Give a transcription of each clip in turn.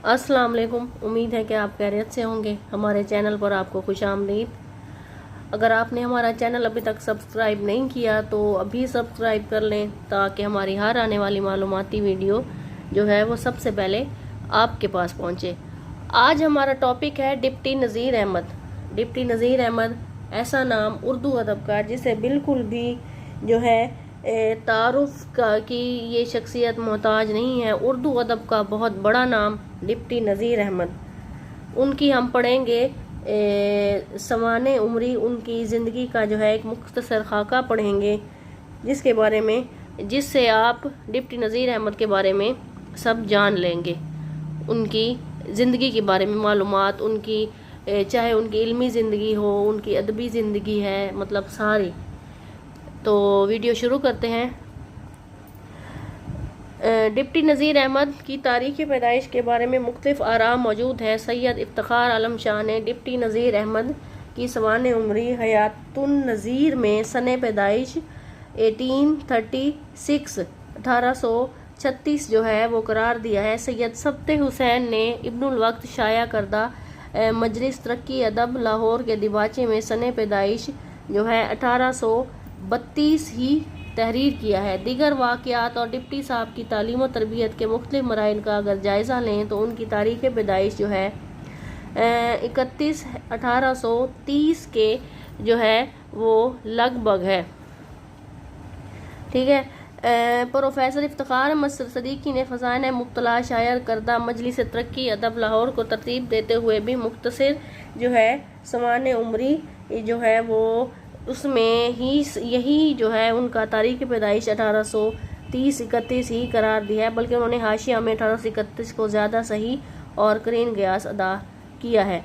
अस्सलाम वालेकुम। उम्मीद है कि आप खैरियत से होंगे। हमारे चैनल पर आपको खुशामदीद। अगर आपने हमारा चैनल अभी तक सब्सक्राइब नहीं किया तो अभी सब्सक्राइब कर लें ताकि हमारी हर आने वाली मालूमाती वीडियो जो है वो सबसे पहले आपके पास पहुंचे। आज हमारा टॉपिक है डिप्टी नज़ीर अहमद। डिप्टी नज़ीर अहमद ऐसा नाम उर्दू अदब का जिसे बिल्कुल भी जो है तारुफ का कि ये शख्सियत मोहताज नहीं है। उर्दू अदब का बहुत बड़ा नाम डिप्टी नज़ीर अहमद। उनकी हम पढ़ेंगे सवाने उमरी, उनकी ज़िंदगी का जो है एक मुख्तसर खाका पढ़ेंगे जिससे आप डिप्टी नज़ीर अहमद के बारे में सब जान लेंगे। उनकी ज़िंदगी के बारे में मालूमात, उनकी चाहे उनकी इल्मी ज़िंदगी हो, उनकी अदबी ज़िंदगी है, मतलब सारी। तो वीडियो शुरू करते हैं। डिप्टी नज़ीर अहमद की तारीख़ पैदाइश के बारे में मुख्तलिफ आरा मौजूद है। सैयद इफ्तिखार आलम शाह ने डिप्टी नज़ीर अहमद की सवाने उमरी हयातुन नज़ीर में सन पैदाइश 1836 जो है वो करार दिया है। सैयद सब्ते हुसैन ने इब्नुल वक्त शाया करदा मजलिस तरक्की अदब लाहौर के दिबाचे में सन पैदाइश जो है 1832 ही तहरीर किया है। दीगर वाक़यात और डिप्टी साहब की तालीम और तरबियत के मुख्तलिफ मराइल का अगर जायज़ा लें तो उनकी तारीख़ पैदाइश जो है 1830 के जो है वो लगभग है। ठीक है। प्रोफेसर इफ्तिखार अहमद सदीकी ने फ़ज़ाइल मुब्तला शायर करदा मजलिस तरक्की अदब लाहौर को तरतीब देते हुए भी मुख्तसर जो है सवाने उमरी जो है वो उसमें ही यही जो है उनका तारीख़ पैदाइश 1830-31 ही करार दिया है, बल्कि उन्होंने हाशिया में 1831 को ज़्यादा सही और करीन क़यास अदा किया है।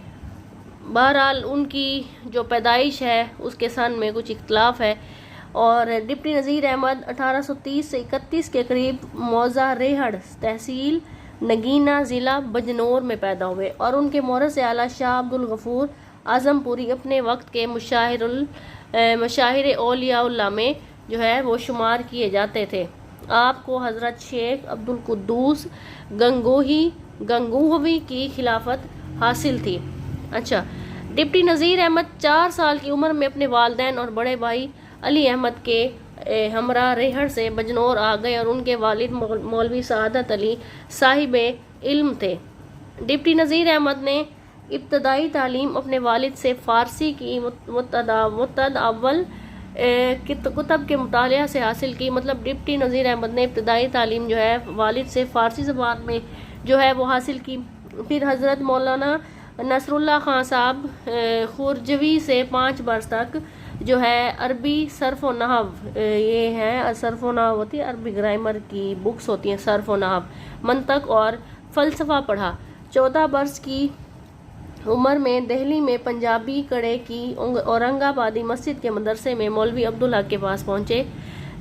बहरहाल उनकी जो पैदाइश है उसके सन में कुछ इख्तलाफ है। और डिप्टी नज़ीर अहमद 1830 से 31 के करीब मौज़ा रेहड़ तहसील नगीना ज़िला बजनौर में पैदा हुए और उनके मोरस आला शाह अब्दुल गफूर आज़मपुरी अपने वक्त के मशाहिर औलियाउल्लाह में जो है वो शुमार किए जाते थे। आपको हज़रत शेख अब्दुल कुद्दूस गंगोही की खिलाफत हासिल थी। अच्छा, डिप्टी नज़ीर अहमद 4 साल की उम्र में अपने वालिदैन और बड़े भाई अली अहमद के हमरा रेहड़ से बजनौर आ गए और उनके वालिद मौलवी सआदत अली साहिब इल्म थे। डिप्टी नज़ीर अहमद ने इब्तदाई तालीम अपने वालिद से फ़ारसी की मुतअव्वल कुतब के मुतालिया से हासिल की। मतलब डिप्टी नज़ीर अहमद ने इब्तदाई तालीम जो है वालिद से फ़ारसी ज़बान में जो है वो हासिल की। फिर हज़रत मौलाना नसरुल्लाह खान साहब खुरजवी से 5 बरस तक जो है अरबी सर्फ़ व नहव, ये है सर्फ़ व नहव होती है, अरबी ग्रामर की बुक्स होती हैं, सर्फ़ व नहव, मंतक और फ़लसफ़ा पढ़ा। 14 बरस की उम्र में दिल्ली में पंजाबी कड़े की औरंगाबादी मस्जिद के मदरसे में मौलवी अब्दुल हक के पास पहुँचे।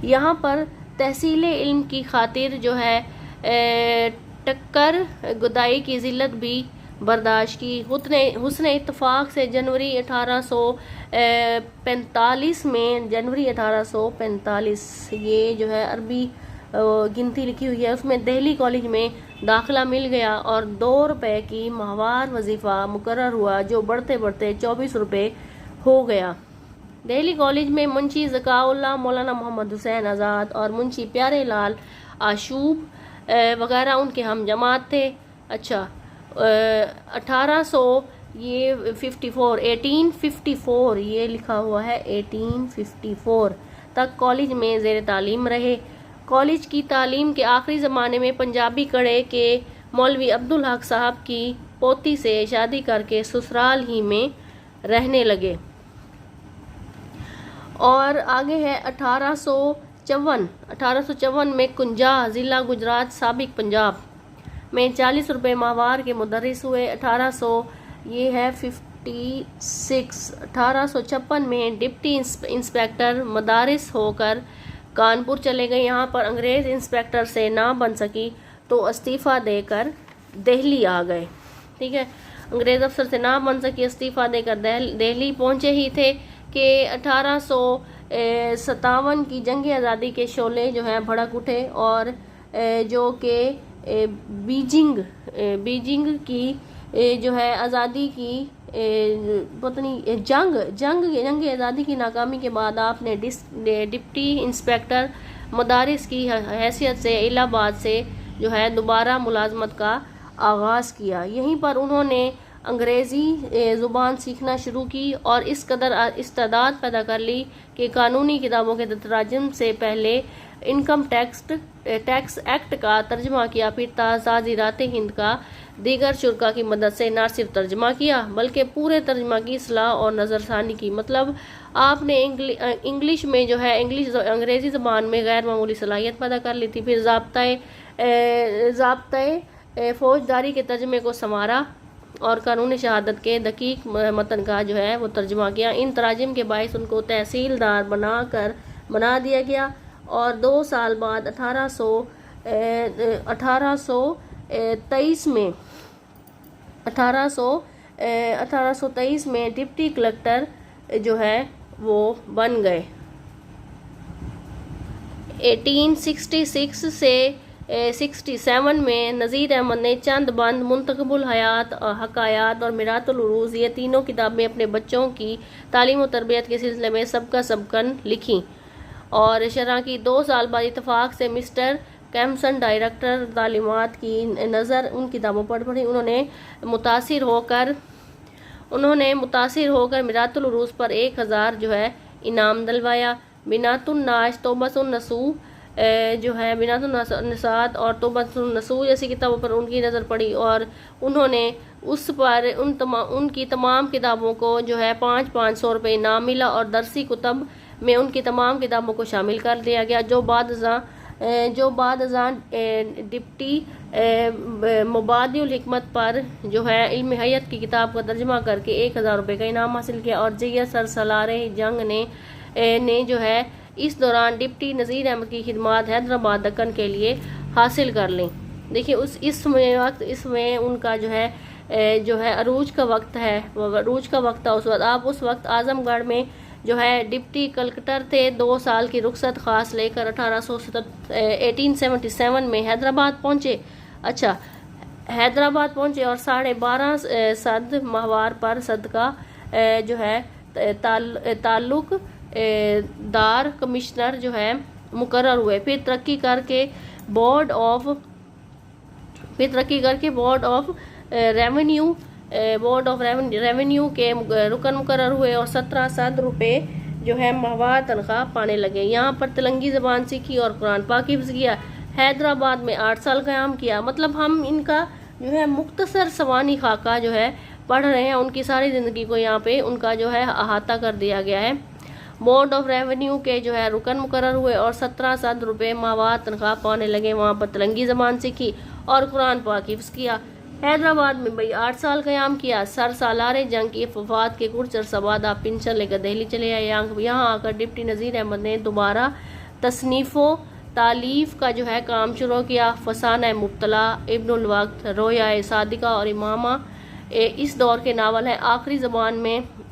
यहाँ पर तहसील इल्म की खातिर जो है टक्कर गुदाई की ज़िल्लत भी बर्दाश्त की। हुस्न इत्तफाक से जनवरी 1845 ये जो है अरबी गिनती लिखी हुई है, उसमें दिल्ली कॉलेज में दाखिला मिल गया और 2 रुपये की माहवार वजीफ़ा मुकर्रर हुआ जो बढ़ते बढ़ते 24 रुपये हो गया। दिल्ली कॉलेज में मुंशी ज़काउल्लाह, मौलाना मोहम्मद हुसैन आज़ाद और मुंशी प्यारे लाल आशूब वगैरह उनके हम जमात थे। अच्छा, 1854 ये लिखा हुआ है 1854 तक कॉलेज में ज़ेर तालीम रहे। कॉलेज की तालीम के आखिरी ज़माने में पंजाबी कड़े के मौलवी अब्दुल हक साहब की पोती से शादी करके ससुराल ही में रहने लगे। और आगे है 1854 में कुंजा ज़िला गुजरात साबिक पंजाब में 40 रुपये माहवार के मुदर्रिस हुए। 1856 में डिप्टी इंस्पेक्टर मदारिस होकर कानपुर चले गए। यहाँ पर अंग्रेज़ इंस्पेक्टर से ना बन सकी तो इस्तीफ़ा देकर दिल्ली आ गए। ठीक है, अंग्रेज़ अफसर से ना बन सकी, इस्तीफ़ा देकर दिल्ली पहुँचे ही थे कि 1857 की जंग आज़ादी के शोले जो हैं भड़क उठे और जो कि बीजिंग की जो है आज़ादी की पता नहीं जंग आज़ादी की नाकामी के बाद आपने डिप्टी इंस्पेक्टर मदारिस की हैसियत से इलाहाबाद से जो है दोबारा मुलाजमत का आगाज़ किया। यहीं पर उन्होंने अंग्रेज़ी ज़ुबान सीखना शुरू की और इस कदर इस्तेदाद पैदा कर ली कि कानूनी किताबों के तराजुम से पहले इनकम टैक्स एक्ट का तर्जमा किया, फिर ताज़ीरात हिंद का दीगर शुरा की मदद से न सिर्फ तर्जमा किया बल्कि पूरे तर्जमा की इस्लाह और नज़रसानी की। मतलब आपने इंग्लिश में जो है अंग्रेज़ी ज़बान में गैर मामूली सलाहियत पैदा कर ली थी। फिर ज़ाब्ता फौजदारी के तर्जमे को संवारा और कानून शहादत के दकीक मतन का जो है वो तर्जमा किया। इन तराजिम के बायस उनको तहसीलदार बना दिया गया और 2 साल बाद 1823 में डिप्टी कलेक्टर जो है वो बन गए। 1866 से 67 में नज़ीर अहमद ने चंद बंद, मुंतखबुल हयात, हकायात और मिरातुल उरूज ये तीनों किताबें अपने बच्चों की तालीम और तरबियत के सिलसिले में सबका सबकन लिखी और शरह की। 2 साल बाद इत्तफाक से मिस्टर कैम्सन डायरेक्टर तालीमात की नज़र उन किताबों पर पड़ी। उन्होंने मुतासिर होकर मिरातुल उरूज पर 1000 जो है इनाम दिलवाया। बिनातुन नाश, तौबतुन नसूह जो है बिनातुन नसात और तौबतुन नसूह जैसी किताबों पर उनकी नज़र पड़ी और उन्होंने उस पर उनकी तमाम किताबों को जो है 500 रुपये इनाम मिला और दरसी कुतब में उनकी तमाम किताबों को शामिल कर दिया गया। जो बाद डिप्टी मुबादिल हिकमत पर जो है इल्म हयात की किताब का तर्जमा करके 1000 रुपये का इनाम हासिल किया और जैया सर सलारे जंग ने जो है इस दौरान डिप्टी नज़ीर अहमद की खिदमत हैदराबाद दक्कन के लिए हासिल कर लें। देखिए इसमें उनका जो है अरूज का वक्त है, अरूज का वक्त था उस वक्त। आप उस वक्त आजमगढ़ में जो है डिप्टी कलेक्टर थे। 2 साल की रुखसत खास लेकर 1877 में हैदराबाद पहुँचे। अच्छा, हैदराबाद पहुँचे और 12.5 सद माहवार पर सदका जो है ताल्लुक दार कमिश्नर जो है मुकर्रर हुए। फिर तरक्की करके बोर्ड ऑफ रेवेन्यू के रुकन मुकर्रर हुए और 1700 रुपये जो है माहवार तनख्वाह पाने लगे। यहाँ पर तेलंगी ज़बान सीखी और कुरान पाक हिफ्ज़ किया। हैदराबाद में 8 साल क़याम किया। मतलब हम इनका जो है मुख्तसर सवानी खाका जो है पढ़ रहे हैं, उनकी सारी ज़िंदगी को यहाँ पे उनका जो है अहाता कर दिया गया है। बोर्ड ऑफ रेवेन्यू के जो है रुकन मुकर्रर हुए और 1700 रुपये माहवार तनख्वाह पाने लगे। वहाँ पर तेलंगी ज़बान सीखी और कुरान पाक हिफ्ज़ किया। हैदराबाद में भाई 8 साल क़याम किया। सर सालारे जंग की वफात के कुछ अरसा बाद आप पेंशन लेकर दिल्ली चले आए। यहाँ आकर डिप्टी नज़ीर अहमद ने दोबारा तसनीफ़ो तालीफ़ का जो है काम शुरू किया। फसाना मुब्तला, इब्नुल वक्त, रोया सादिका और इमामा इस दौर के नावल हैं।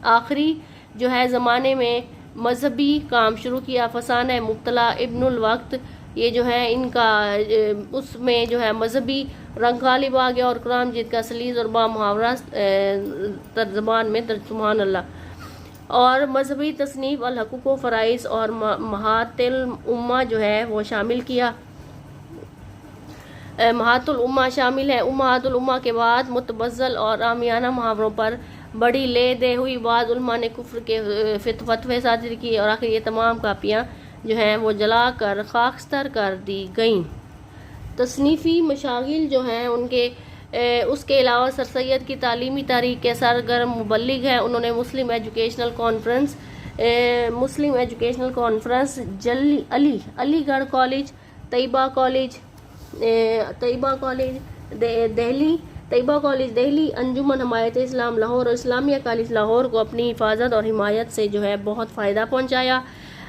आखिरी जो है ज़माने में मजहबी काम शुरू किया। फसाना मुब्तला, इब्नुल वक्त ये जो है इनका उसमें जो है मजहबी रंग गालिब आ गया और कुरान मजीद का सलीज़ और बामुहावरा ज़बान में सुभान अल्लाह और मजहबी तसनीफ़ अल हकूक़ व फ़राइज़ और महातुल उम्मा जो है वो शामिल किया। महातुल उम्मा शामिल है। महातुल उम्मा के बाद मुतबज़्ज़ल और आमियाना मुहावरों पर बड़ी ले दे हुई। बाद उलमा ने कुफ्र के फतवे सादिर किए और आखिर ये तमाम कापियाँ जो हैं वो जला कर खाकस्तर कर दी गईं। तसनीफ़ी मशागिल जो हैं उनके उसके अलावा सर सैयद की तालीमी तारीख के सरगर्म मुबल्लिग हैं। उन्होंने Muslim educational conference Aligarh college, Tayyaba college Delhi, Anjuman Himayat Islam Lahore और इस्लामिया कॉलेज लाहौर को अपनी हिफाजत और हिमायत से जो है बहुत फ़ायदा पहुँचाया।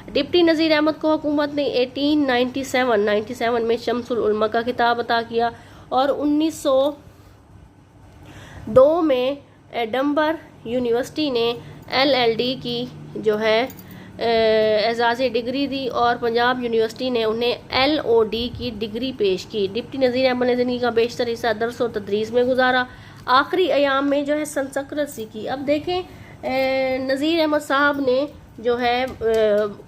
डिप्टी नज़ीर अहमद को हुकूमत ने 1897 में शम्सुल उलमा का खिताब अता किया और 1902 में एडम्बर यूनिवर्सिटी ने LLD की जो है एजाज़ी डिग्री दी और पंजाब यूनिवर्सिटी ने उन्हें LOD की डिग्री पेश की। डिप्टी नज़ीर अहमद ने ज़िंदगी का बेशतर हिस्सा दर्स व तदरीस में गुजारा, आखिरी अयाम में जो है संस्कृत सीखी। अब देखें नज़ीर अहमद साहब ने जो है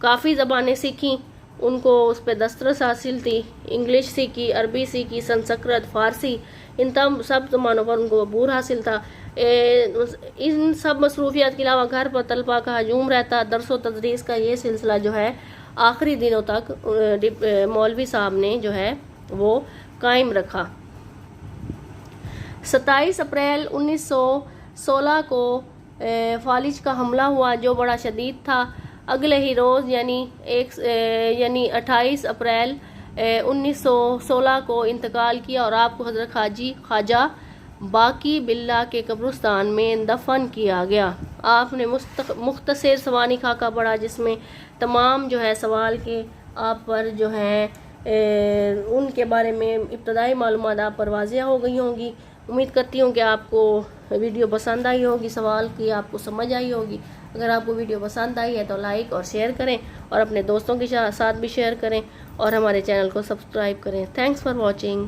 काफ़ी ज़बानें सीखी, उनको उस पर दस्तरस हासिल थी, इंग्लिश सीखी, अरबी सीखी, संस्कृत, फ़ारसी, इन सब ज़बानों पर उनको अबूर हासिल था। इन सब मसरूफियात के अलावा घर पर तलबा का हजूम रहता। दर्स व तदरीस का ये सिलसिला जो है आखिरी दिनों तक मौलवी साहब ने जो है वो कायम रखा। 27 अप्रैल 1916 को फालिज का हमला हुआ जो बड़ा शदीद था। अगले ही रोज़ यानी 28 अप्रैल 1916 को इंतकाल किया और आपको हज़रत हाजी ख्वाजा बाकी बिल्ला के कब्रिस्तान में दफन किया गया। आपने मुख्तसर सवानी खाका पढ़ा जिसमें तमाम जो है सवाल के आप पर जो है उनके बारे में इब्तदाई मालूमात आप पर वाज़िया हो गई होंगी। उम्मीद करती हूँ कि आपको वीडियो पसंद आई होगी, सवाल की आपको समझ आई होगी। अगर आपको वीडियो पसंद आई है तो लाइक और शेयर करें और अपने दोस्तों के साथ भी शेयर करें और हमारे चैनल को सब्सक्राइब करें। Thanks for watching.